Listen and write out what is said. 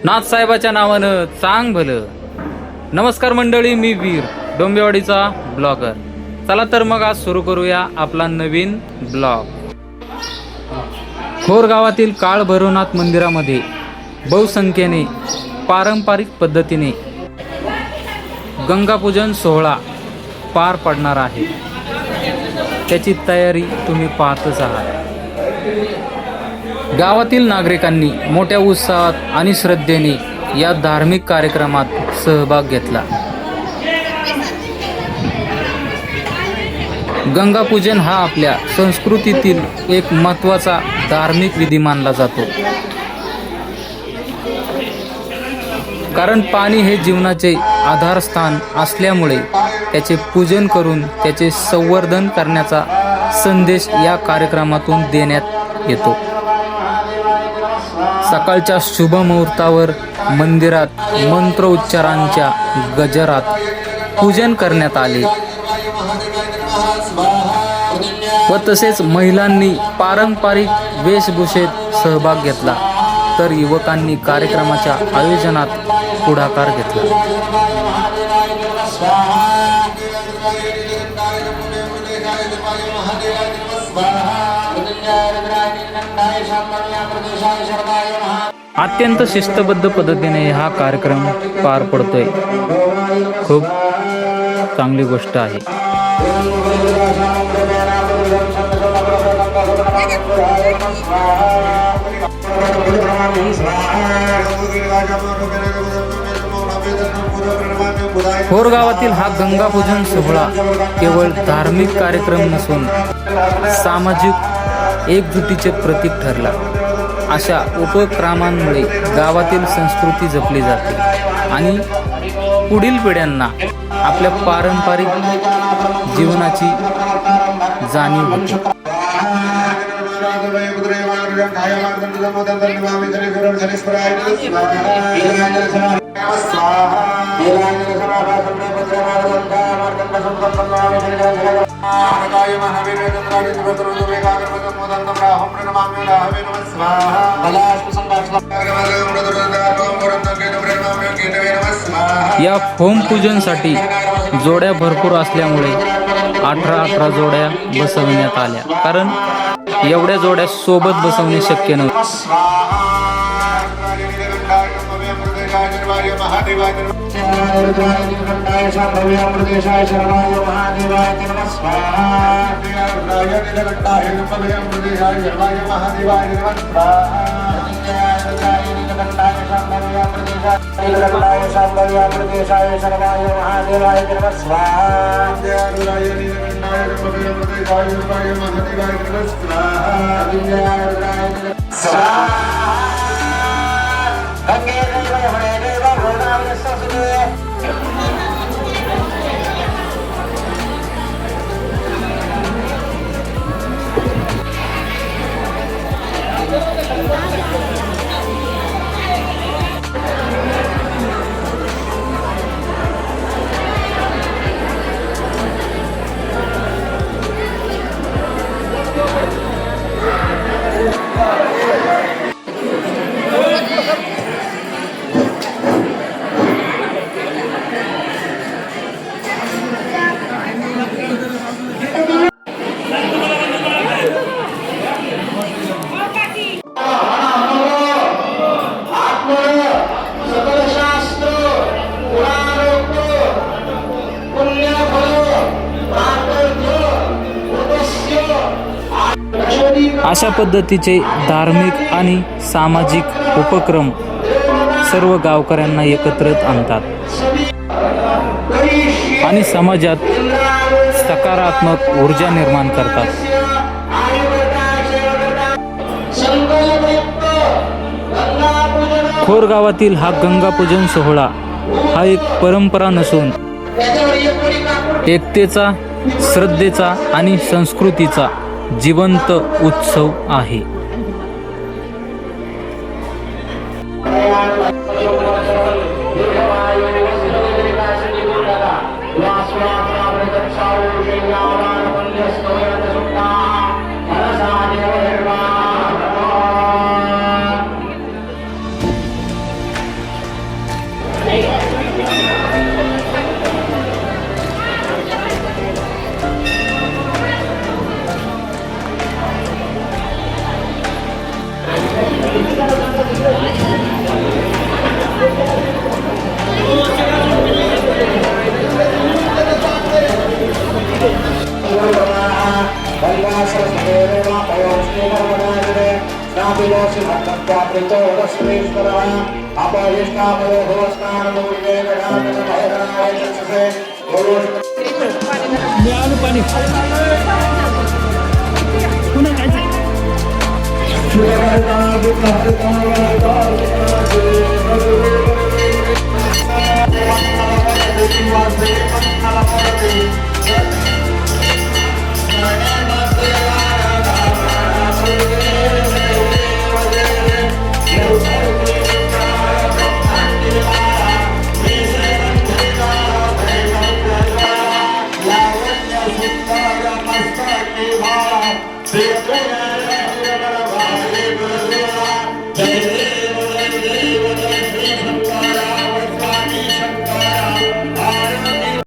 नाथसाहेबाच्या नावानं चांग भलं. नमस्कार मंडळी, मी वीर डोंबिवलीचा ब्लॉगर. चला तर मग आज सुरू करूया आपला नवीन ब्लॉग. खोर गावातील काळ भैरवनाथ मंदिरामध्ये बहुसंख्येने पारंपरिक पद्धतीने गंगापूजन सोहळा पार पडणार आहे. त्याची तयारी तुम्ही पाहतच आहात. गावातील नागरिकांनी मोठ्या उत्साहात आणि श्रद्धेने या धार्मिक कार्यक्रमात सहभाग घेतला. गंगापूजन हा आपल्या संस्कृतीतील एक महत्त्वाचा धार्मिक विधी मानला जातो. कारण पाणी हे जीवनाचे आधारस्थान असल्यामुळे त्याचे पूजन करून त्याचे संवर्धन करण्याचा संदेश या कार्यक्रमातून देण्यात येतो. सकाळच्या शुभ मुहूर्तावर मंदिरात मंत्रोच्चारांच्या गजरात पूजन करण्यात आले व तसेच महिलांनी पारंपरिक वेशभूषेत सहभाग घेतला, तर युवकांनी कार्यक्रमाच्या आयोजनात पुढाकार घेतला. अत्यंत शिस्तबद्ध पद्धतीने हा कार्यक्रम पार पडतोय. खूप चांगली गोष्ट आहे. खोर गावातील हा गंगापूजन सोहळा केवळ धार्मिक कार्यक्रम नसून सामाजिक एकजुटीचे प्रतीक ठरला. अशा उपक्रमांमुळे गावातील संस्कृती जपली जाते आणि पुढील पिढ्यांना आपल्या पारंपरिक जीवनाची जाणीव होते. या होम पूजनसाठी जोड्या भरपूर असल्यामुळे 18 जोड्या बसवण्यात आल्या, कारण एवढ्या जोड्या सोबत बसवणे शक्य नव्हते. अशा पद्धतीचे धार्मिक आणि सामाजिक उपक्रम सर्व गावकऱ्यांना एकत्रित आणतात आणि समाजात सकारात्मक ऊर्जा निर्माण करतात. खोर गावातील हा गंगापूजन सोहळा हा एक परंपरा नसून एकतेचा, श्रद्धेचा आणि संस्कृतीचा जिवंत उत्सव आहे. Yeah.